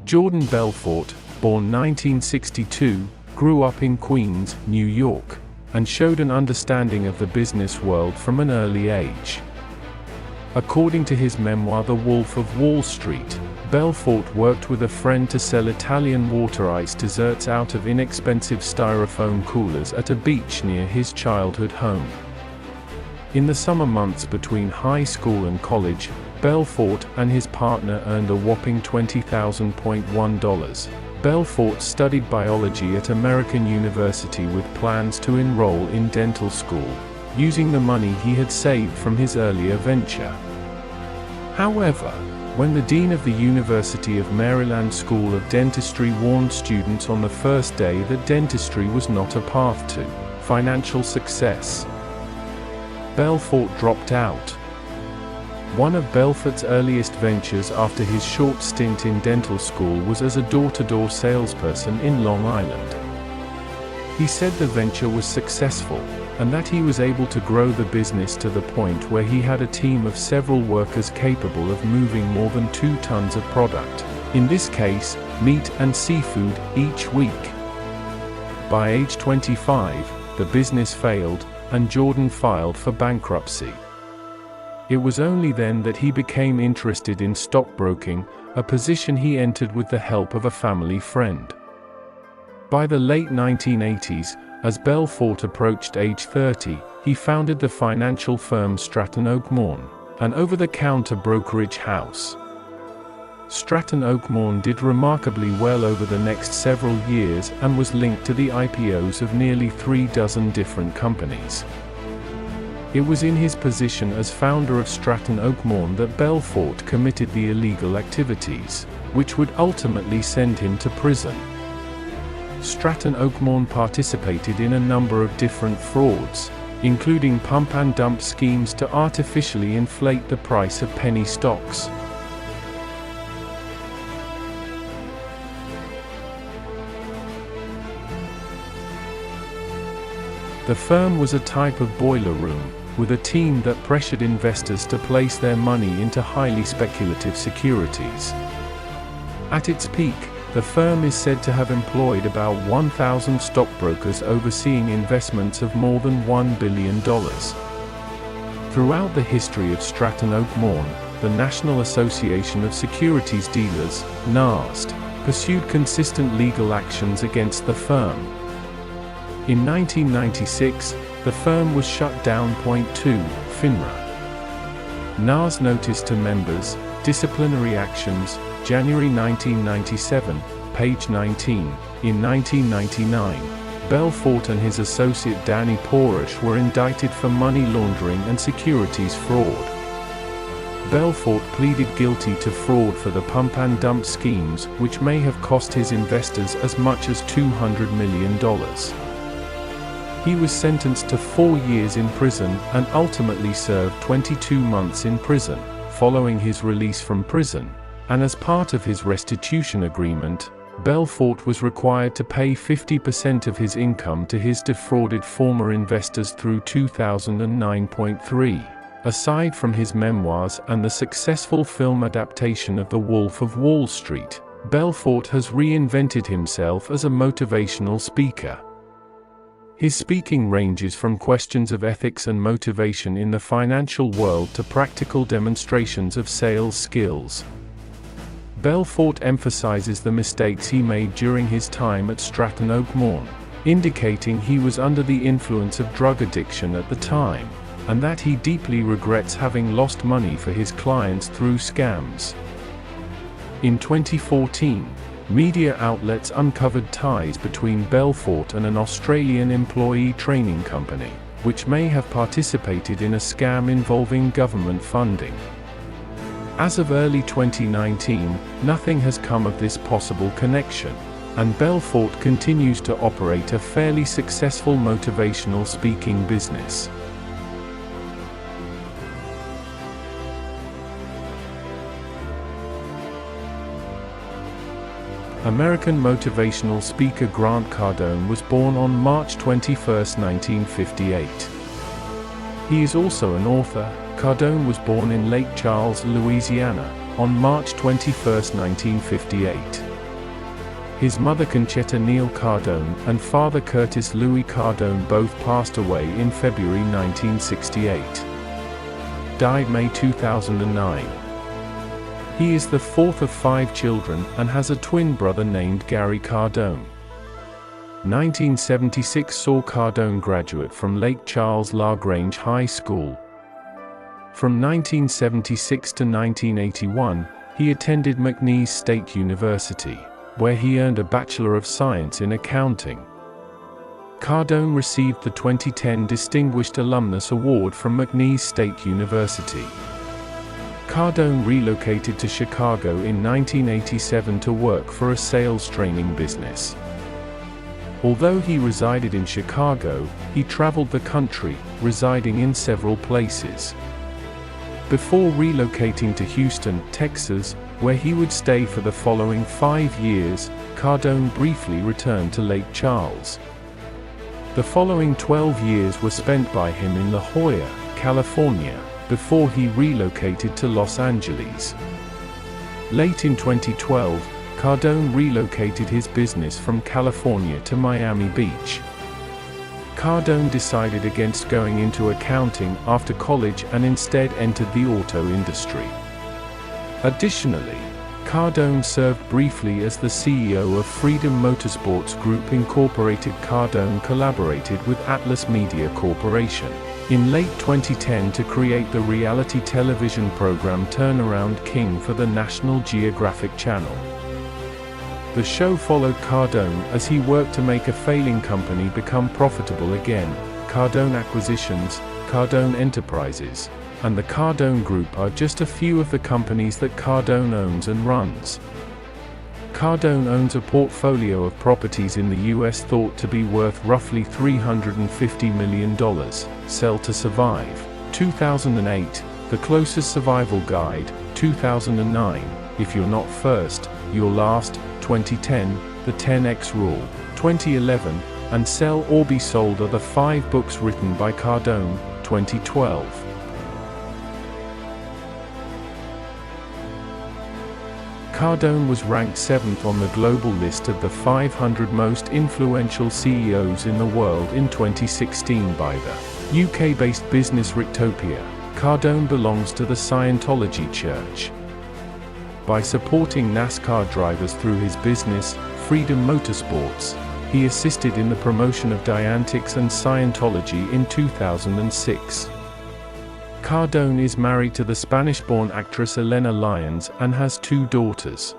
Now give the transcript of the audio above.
Jordan Belfort, born 1962, grew up in Queens, New York, and showed an understanding of the business world from an early age. According to his memoir The Wolf of Wall Street, Belfort worked with a friend to sell Italian water ice desserts out of inexpensive styrofoam coolers at a beach near his childhood home. In the summer months between high school and college, Belfort and his partner earned a whopping $20,000. Belfort studied biology at American University with plans to enroll in dental school, using the money he had saved from his earlier venture. However, when the dean of the University of Maryland School of Dentistry warned students on the first day that dentistry was not a path to financial success, Belfort dropped out. One of Belfort's earliest ventures after his short stint in dental school was as a door-to-door salesperson in Long Island. He said the venture was successful, and that he was able to grow the business to the point where he had a team of several workers capable of moving more than 2 tons of product, in this case, meat and seafood, each week. By age 25, the business failed, and Jordan filed for bankruptcy. It was only then that he became interested in stockbroking, a position he entered with the help of a family friend. By the late 1980s, as Belfort approached age 30, he founded the financial firm Stratton Oakmorn, an over-the-counter brokerage house. Stratton Oakmorn did remarkably well over the next several years and was linked to the IPOs of nearly 36 different companies. It was in his position as founder of Stratton Oakmorn that Belfort committed the illegal activities, which would ultimately send him to prison. Stratton Oakmorn participated in a number of different frauds, including pump and dump schemes to artificially inflate the price of penny stocks. The firm was a type of boiler room, with a team that pressured investors to place their money into highly speculative securities. At its peak, the firm is said to have employed about 1,000 stockbrokers overseeing investments of more than $1 billion. Throughout the history of Stratton Oakmorn, the National Association of Securities Dealers, NASD, pursued consistent legal actions against the firm. In 1996, the firm was shut down. 2. FINRA. NAS notice to members, disciplinary actions, January 1997, page 19. In 1999, Belfort and his associate Danny Porush were indicted for money laundering and securities fraud. Belfort pleaded guilty to fraud for the pump and dump schemes, which may have cost his investors as much as $200 million. He was sentenced to 4 years in prison and ultimately served 22 months in prison, following his release from prison, and as part of his restitution agreement, Belfort was required to pay 50% of his income to his defrauded former investors through 2009. Aside from his memoirs and the successful film adaptation of The Wolf of Wall Street, Belfort has reinvented himself as a motivational speaker. His speaking ranges from questions of ethics and motivation in the financial world to practical demonstrations of sales skills. Belfort emphasizes the mistakes he made during his time at Stratton Oakmorn, indicating he was under the influence of drug addiction at the time, and that he deeply regrets having lost money for his clients through scams. In 2014, media outlets uncovered ties between Belfort and an Australian employee training company, which may have participated in a scam involving government funding. As of early 2019, nothing has come of this possible connection, and Belfort continues to operate a fairly successful motivational speaking business. American motivational speaker Grant Cardone was born on March 21, 1958. He is also an author. Cardone was born in Lake Charles, Louisiana, on March 21, 1958. His mother Conchetta Neal Cardone and father Curtis Louis Cardone both passed away in February 1968. Died May 2009. He is the fourth of 5 children and has a twin brother named Gary Cardone. 1976 saw Cardone graduate from Lake Charles LaGrange High School. From 1976 to 1981, he attended McNeese State University, where he earned a Bachelor of Science in Accounting. Cardone received the 2010 Distinguished Alumnus Award from McNeese State University. Cardone relocated to Chicago in 1987 to work for a sales training business. Although he resided in Chicago, he traveled the country, residing in several places. Before relocating to Houston, Texas, where he would stay for the following 5 years, Cardone briefly returned to Lake Charles. The following 12 years were spent by him in La Jolla, California, before he relocated to Los Angeles. Late in 2012, Cardone relocated his business from California to Miami Beach. Cardone decided against going into accounting after college and instead entered the auto industry. Additionally, Cardone served briefly as the CEO of Freedom Motorsports Group Incorporated. Cardone collaborated with Atlas Media Corporation in late 2010 to create the reality television program Turnaround King for the National Geographic Channel. The show followed Cardone as he worked to make a failing company become profitable again. Cardone Acquisitions, Cardone Enterprises, and the Cardone Group are just a few of the companies that Cardone owns and runs. Cardone owns a portfolio of properties in the U.S. thought to be worth roughly $350 million. Sell to Survive, 2008, The Closest Survival Guide, 2009, If You're Not First, You're Last, 2010, The 10X Rule, 2011, and Sell or Be Sold are the 5 books written by Cardone, 2012. Cardone was ranked 7th on the global list of the 500 most influential CEOs in the world in 2016 by the UK-based business Rictopia. Cardone belongs to the Scientology Church. By supporting NASCAR drivers through his business, Freedom Motorsports, he assisted in the promotion of Dianetics and Scientology in 2006. Cardone is married to the Spanish-born actress Elena Lyons and has 2 daughters.